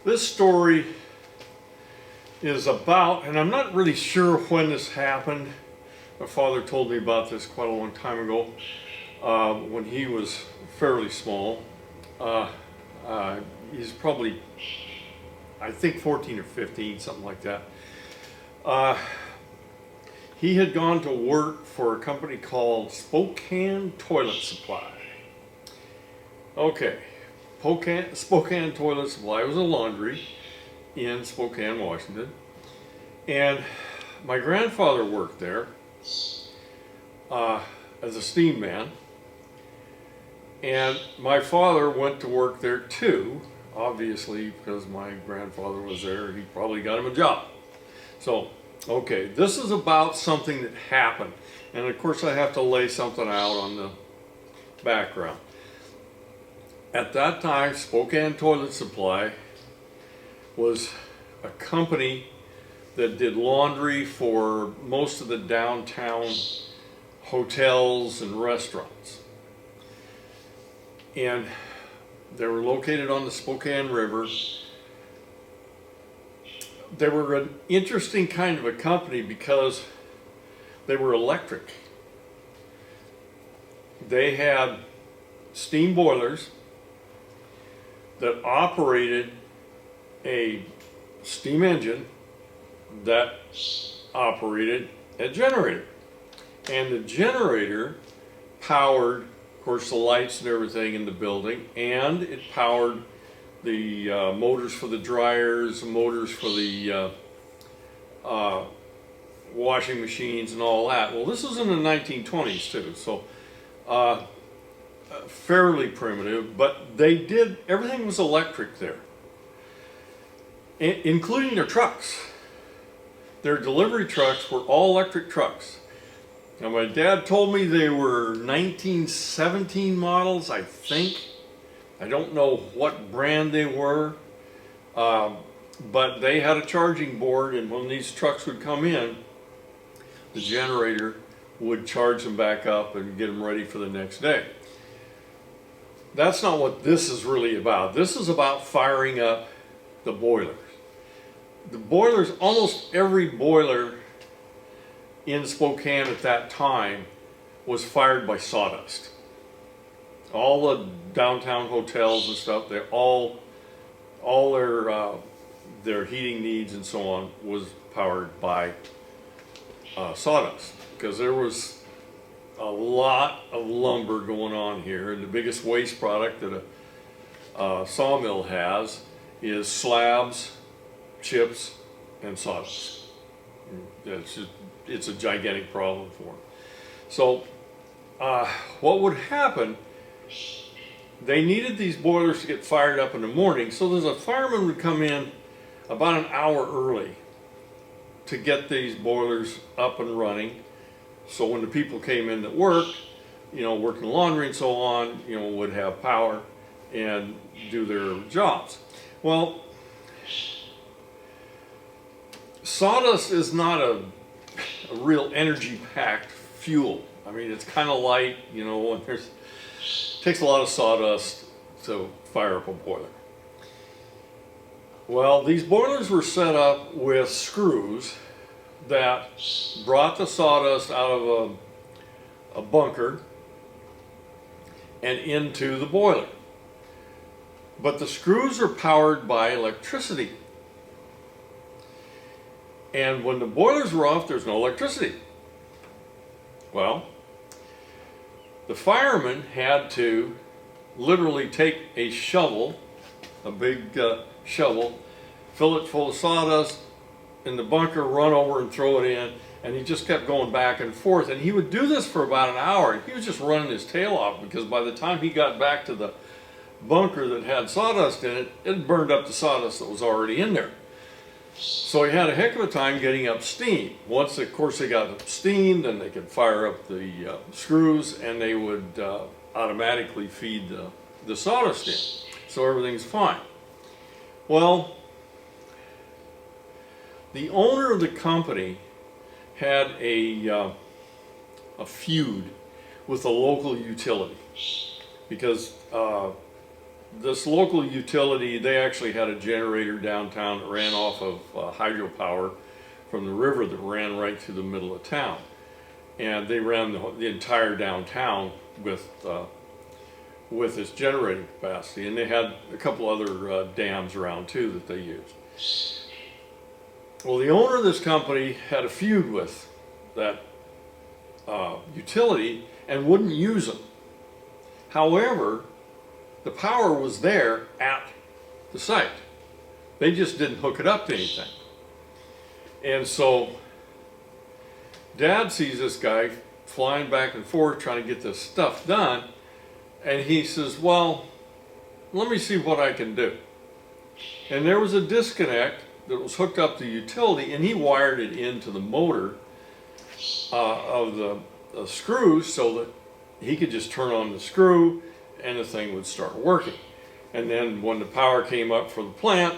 This story is about, and I'm not really sure when this happened. My father told me about this quite a long time ago, when he was fairly small. He's probably, I think, 14 or 15, something like that. He had gone to work for a company called Spokane Toilet Supply. Okay, Spokane Toilet Supply was a laundry in Spokane, Washington. And my grandfather worked there as a steam man. And my father went to work there too, obviously, because my grandfather was there. He probably got him a job. So, okay, this is about something that happened. And of course, I have to lay something out on the background. At that time, Spokane Toilet Supply was a company that did laundry for most of the downtown hotels and restaurants. And they were located on the Spokane River. They were an interesting kind of a company because they were electric. They had steam boilers that operated a steam engine that operated a generator. And the generator powered, of course, the lights and everything in the building, and it powered the motors for the dryers, motors for the washing machines and all that. Well, this was in the 1920s too, so fairly primitive, but they did, everything was electric there, including their trucks. Their delivery trucks were all electric trucks. Now, my dad told me they were 1917 models, I think. I don't know what brand they were, but they had a charging board, and when these trucks would come in, the generator would charge them back up and get them ready for the next day. That's not what this is really about. This is about firing up the boilers. The boilers, almost every boiler in Spokane at that time was fired by sawdust. All the downtown hotels and stuff, they all their heating needs and so on was powered by sawdust, because there was a lot of lumber going on here, and the biggest waste product that a sawmill has is slabs, chips, and sawdust. It's a gigantic problem for them. So what would happen, they needed these boilers to get fired up in the morning, so there's a fireman would come in about an hour early to get these boilers up and running. So when the people came in that worked, working laundry and so on, would have power and do their jobs. Well, sawdust is not a real energy-packed fuel. I mean, it's kind of light, and it takes a lot of sawdust to fire up a boiler. Well, these boilers were set up with screws that brought the sawdust out of a bunker and into the boiler. But the screws are powered by electricity. And when the boilers were off, there's no electricity. Well, the fireman had to literally take a shovel, a big shovel, fill it full of sawdust in the bunker, run over and throw it in, and he just kept going back and forth. And he would do this for about an hour, and he was just running his tail off, because by the time he got back to the bunker that had sawdust in it, it burned up the sawdust that was already in there. So he had a heck of a time getting up steam. Once, of course, they got up steam, then they could fire up the screws, and they would automatically feed the sawdust in. So everything's fine. Well, the owner of the company had a feud with a local utility, because this local utility, they actually had a generator downtown that ran off of hydropower from the river that ran right through the middle of town. And they ran the entire downtown with this generating capacity. And they had a couple other dams around too that they used. Well, the owner of this company had a feud with that utility and wouldn't use them. However, the power was there at the site. They just didn't hook it up to anything. And so Dad sees this guy flying back and forth trying to get this stuff done, and he says, well, let me see what I can do. And there was a disconnect that was hooked up to the utility, and he wired it into the motor of the screws so that he could just turn on the screw and the thing would start working. And then when the power came up for the plant,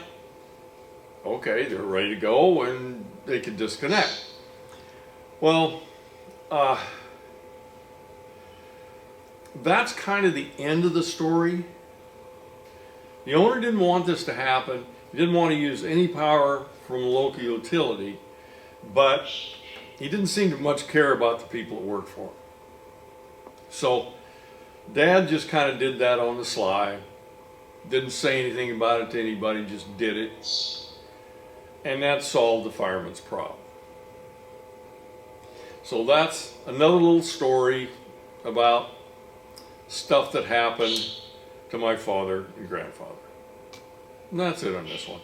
okay, they're ready to go and they could disconnect. Well, that's kind of the end of the story. The owner didn't want this to happen. He didn't want to use any power from a local utility, but he didn't seem to much care about the people that worked for him. So Dad just kind of did that on the sly, didn't say anything about it to anybody, just did it. And that solved the fireman's problem. So that's another little story about stuff that happened to my father and grandfather. And that's it on this one.